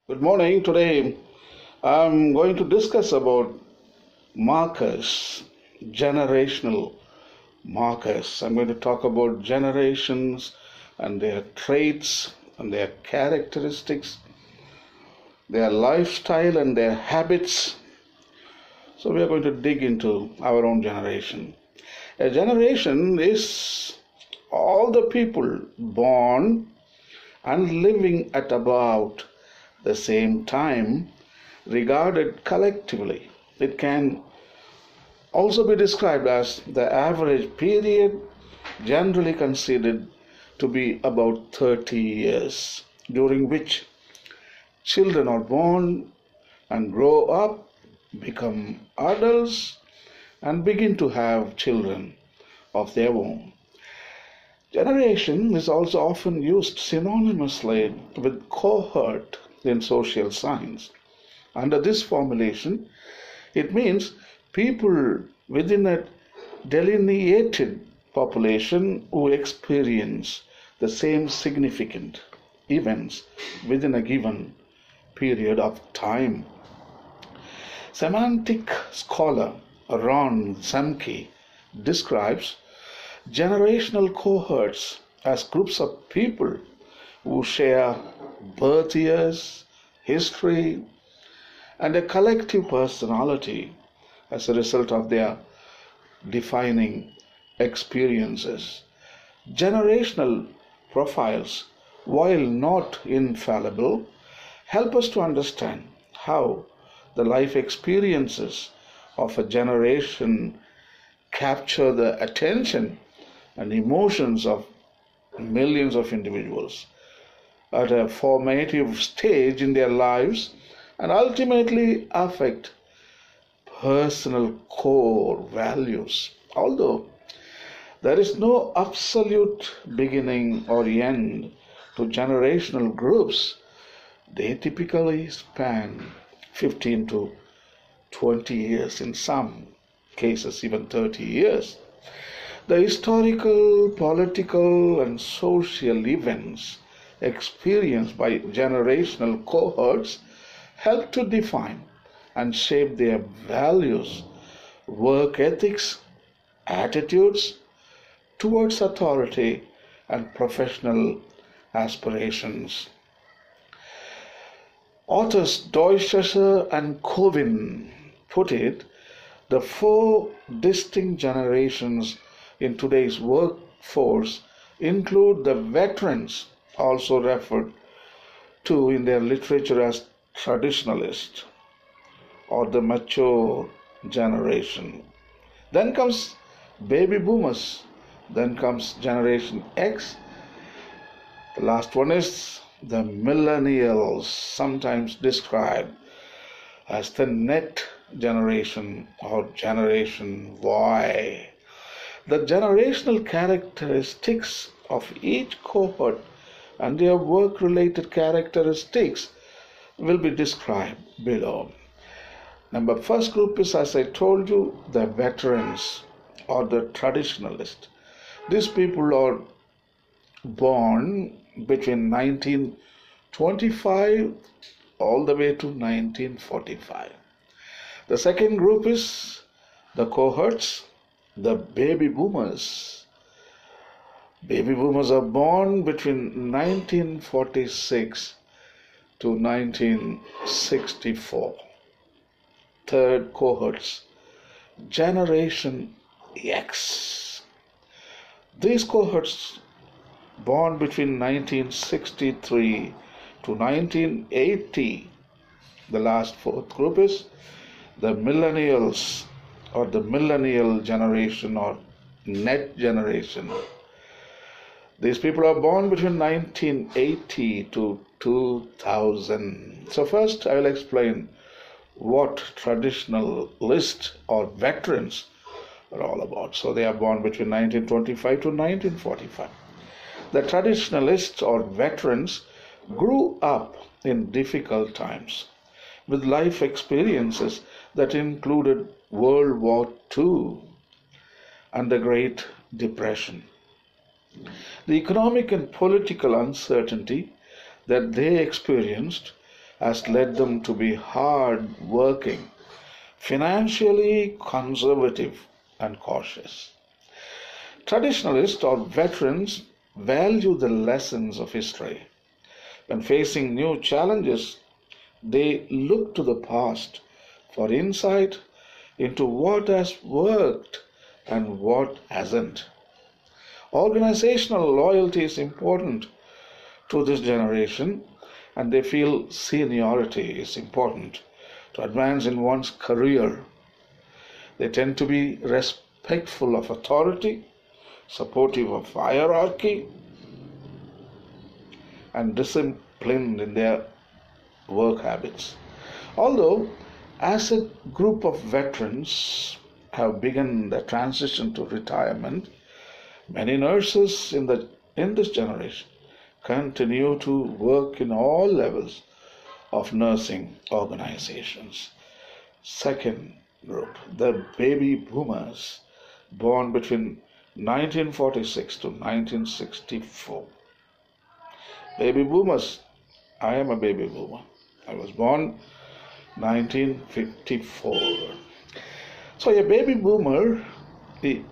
Good morning. Today I'm going to discuss about markers, generational markers. I'm going to talk about generations and their traits and their characteristics, their lifestyle and their habits. So we are going to dig into our own generation. A generation is all the people born and living at about the same time, regarded collectively. It can also be described as the average period, generally considered to be about 30 years, during which children are born and grow up, become adults, and begin to have children of their own. Generation is also often used synonymously with cohort in social science. Under this formulation, it means people within a delineated population who experience the same significant events within a given period of time. Semantic scholar Ron Zemke describes generational cohorts as groups of people who share birth years, history, and a collective personality as a result of their defining experiences. Generational profiles, while not infallible, help us to understand how the life experiences of a generation capture the attention and emotions of millions of individuals at a formative stage in their lives and ultimately affect personal core values. Although there is no absolute beginning or end to generational groups, they typically span 15 to 20 years, in some cases even 30 years. The historical, political, and social events experienced by generational cohorts help to define and shape their values, work ethics, attitudes towards authority, and professional aspirations. Authors Diocese and Covin put it, the four distinct generations in today's workforce include the veterans, also referred to in their literature as traditionalists, or the mature generation. Then comes baby boomers. Then comes Generation X. The last one is the millennials, sometimes described as the net generation or Generation Y. The generational characteristics of each cohort and their work-related characteristics will be described below. Number first group is, as I told you, the veterans or the traditionalists. These people are born between 1925 all the way to 1945. The second group is the cohorts, the baby boomers. Baby boomers are born between 1946 to 1964. Third cohorts, Generation X. These cohorts born between 1963 to 1980. The last fourth group is the millennials or the millennial generation or net generation. These people are born between 1980 to 2000. So first I will explain what traditionalists or veterans are all about. So they are born between 1925 to 1945. The traditionalists or veterans grew up in difficult times with life experiences that included World War II and the Great Depression. The economic and political uncertainty that they experienced has led them to be hard working, financially conservative, and cautious. Traditionalists or veterans value the lessons of history. When facing new challenges, they look to the past for insight into what has worked and what hasn't. Organizational loyalty is important to this generation, and they feel seniority is important to advance in one's career. They tend to be respectful of authority, supportive of hierarchy, and disciplined in their work habits. Although, as a group of veterans have begun the transition to retirement, many nurses in this generation continue to work in all levels of nursing organizations. Second group, the baby boomers born between 1946 to 1964. Baby boomers, I am a baby boomer. I was born 1954. So a baby boomer, he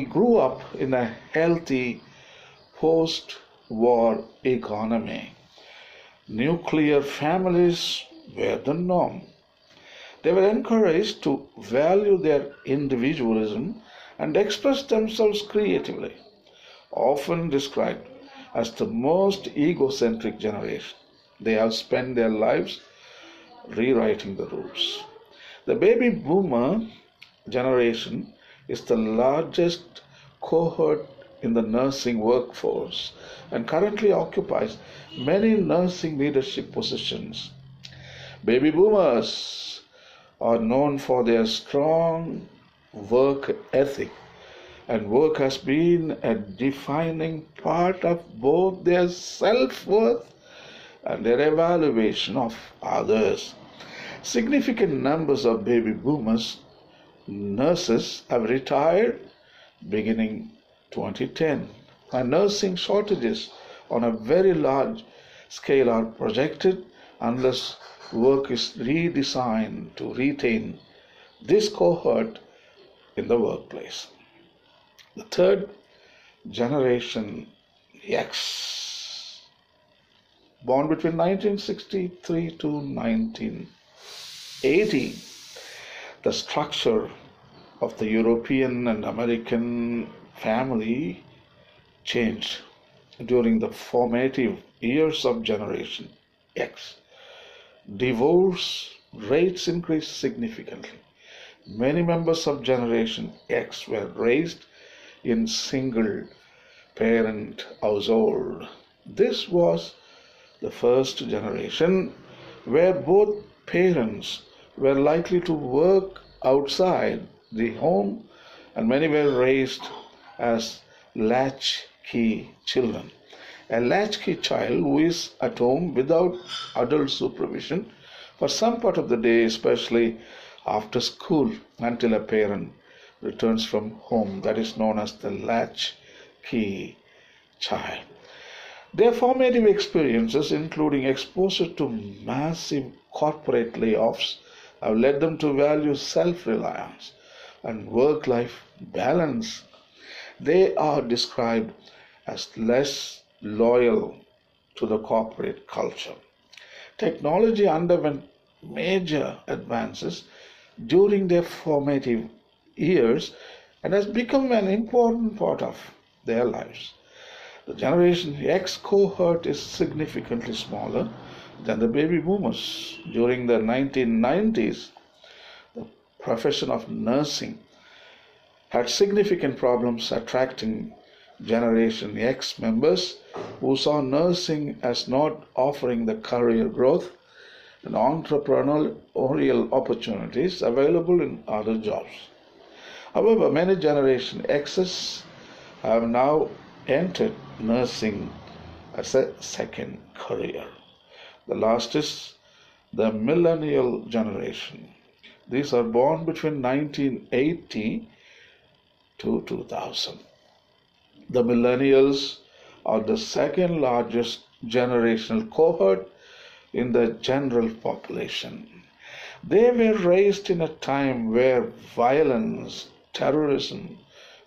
grew up in a healthy post-war economy. Nuclear families were the norm. They were encouraged to value their individualism and express themselves creatively, often described as the most egocentric generation. They have spent their lives rewriting the rules. The baby boomer generation is the largest cohort in the nursing workforce and currently occupies many nursing leadership positions. Baby boomers are known for their strong work ethic, and work has been a defining part of both their self-worth and their evaluation of others. Significant numbers of baby boomers nurses have retired beginning 2010, and nursing shortages on a very large scale are projected unless work is redesigned to retain this cohort in the workplace. The third generation X, born between 1963 to 1980, the structure of the European and American family changed during the formative years of Generation X. Divorce rates increased significantly. Many members of Generation X were raised in single parent household. This was the first generation where both parents were likely to work outside the home, and many were raised as latchkey children. A latchkey child who is at home without adult supervision for some part of the day, especially after school, until a parent returns from home. That is known as the latchkey child. Their formative experiences, including exposure to massive corporate layoffs, have led them to value self-reliance and work-life balance. They are described as less loyal to the corporate culture. Technology underwent major advances during their formative years and has become an important part of their lives. The Generation X cohort is significantly smaller than the baby boomers. During the 1990s, the profession of nursing had significant problems attracting Generation X members who saw nursing as not offering the career growth and entrepreneurial opportunities available in other jobs. However, many Generation X's have now entered nursing as a second career. The last is the millennial generation. These are born between 1980 to 2000. The millennials are the second largest generational cohort in the general population. They were raised in a time where violence, terrorism,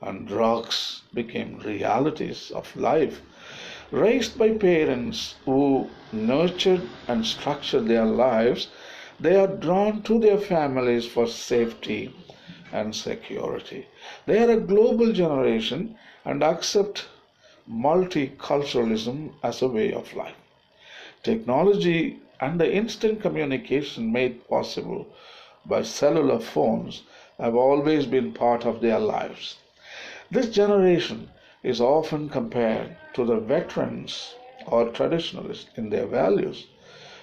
and drugs became realities of life. Raised by parents who nurtured and structured their lives, they are drawn to their families for safety and security. They are a global generation and accept multiculturalism as a way of life. Technology and the instant communication made possible by cellular phones have always been part of their lives. This generation is often compared to the veterans or traditionalists in their values.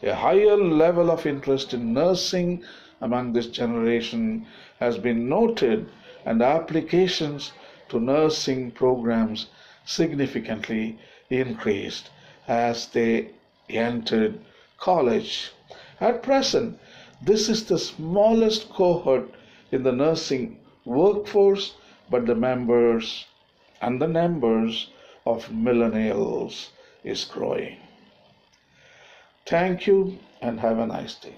A higher level of interest in nursing among this generation has been noted, and applications to nursing programs significantly increased as they entered college. At present, this is the smallest cohort in the nursing workforce, but the numbers of millennials is growing. Thank you and have a nice day.